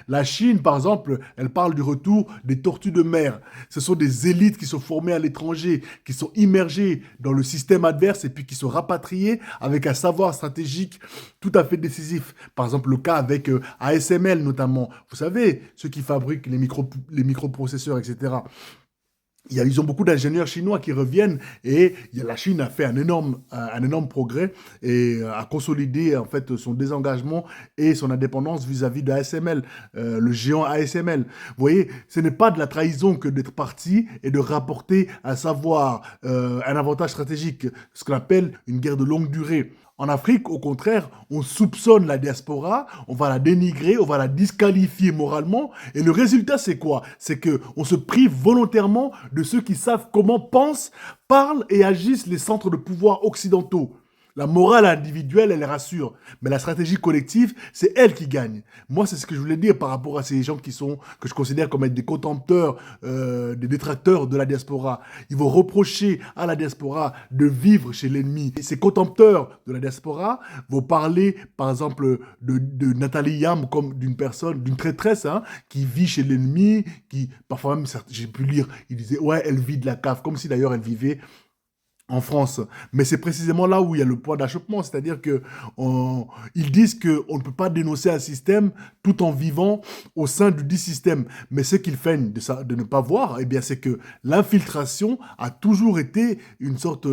La Chine, par exemple, elle parle du retour des tortues de mer. Ce sont des élites qui sont formées à l'étranger, qui sont immergées dans le système adverse et puis qui sont rapatriées avec un savoir stratégique tout à fait décisif. Par exemple, le cas avec ASML notamment. Vous savez, ceux qui fabriquent les microprocesseurs, etc. Ils ont beaucoup d'ingénieurs chinois qui reviennent et la Chine a fait un énorme progrès et a consolidé en fait son désengagement et son indépendance vis-à-vis de ASML, le géant ASML. Vous voyez, ce n'est pas de la trahison que d'être parti et de rapporter un savoir, un avantage stratégique, ce qu'on appelle une guerre de longue durée. En Afrique, au contraire, on soupçonne la diaspora, on va la dénigrer, on va la disqualifier moralement. Et le résultat, c'est quoi? C'est qu'on se prive volontairement de ceux qui savent comment pensent, parlent et agissent les centres de pouvoir occidentaux. La morale individuelle, elle rassure, mais la stratégie collective, c'est elle qui gagne. Moi, c'est ce que je voulais dire par rapport à ces gens que je considère comme être des contempteurs, des détracteurs de la diaspora. Ils vont reprocher à la diaspora de vivre chez l'ennemi. Et ces contempteurs de la diaspora vont parler, par exemple, de Nathalie Yam comme d'une personne, d'une traîtresse, hein, qui vit chez l'ennemi, qui, parfois même, j'ai pu lire, il disait, ouais, elle vit de la cave, comme si d'ailleurs elle vivait en France. Mais c'est précisément là où il y a le point d'achoppement, c'est-à-dire que ils disent qu'on ne peut pas dénoncer un système tout en vivant au sein du dit système. Mais ce qu'ils feignent de ne pas voir, eh bien, c'est que l'infiltration a toujours été une sorte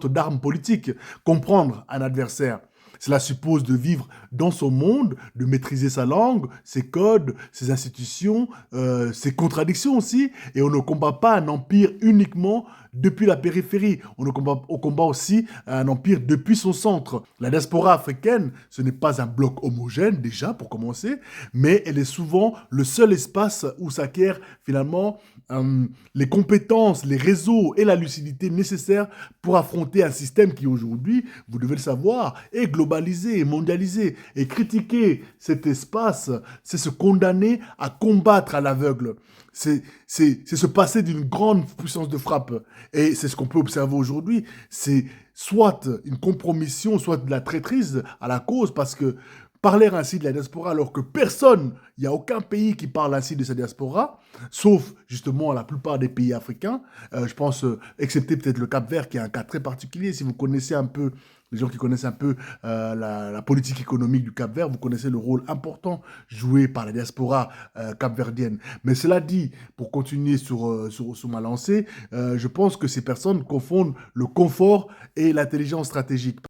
d'arme politique. Comprendre un adversaire. Cela suppose de vivre dans son monde, de maîtriser sa langue, ses codes, ses institutions, ses contradictions aussi. Et on ne combat pas un empire uniquement depuis la périphérie. On combat aussi un empire depuis son centre. La diaspora africaine, ce n'est pas un bloc homogène déjà pour commencer, mais elle est souvent le seul espace où s'acquiert finalement les compétences, les réseaux et la lucidité nécessaires pour affronter un système qui aujourd'hui, vous devez le savoir, est globalisé et mondialisé. Et critiquer cet espace, c'est se condamner à combattre à l'aveugle. C'est se passer d'une grande puissance de frappe. Et c'est ce qu'on peut observer aujourd'hui. C'est soit une compromission, soit de la traîtrise à la cause, parce que parler ainsi de la diaspora alors que personne, il n'y a aucun pays qui parle ainsi de sa diaspora, sauf justement la plupart des pays africains, je pense, excepté peut-être le Cap-Vert qui est un cas très particulier, si vous connaissez un peu, les gens qui connaissent un peu la politique économique du Cap-Vert, vous connaissez le rôle important joué par la diaspora capverdienne. Mais cela dit, pour continuer sur ma lancée, je pense que ces personnes confondent le confort et l'intelligence stratégique.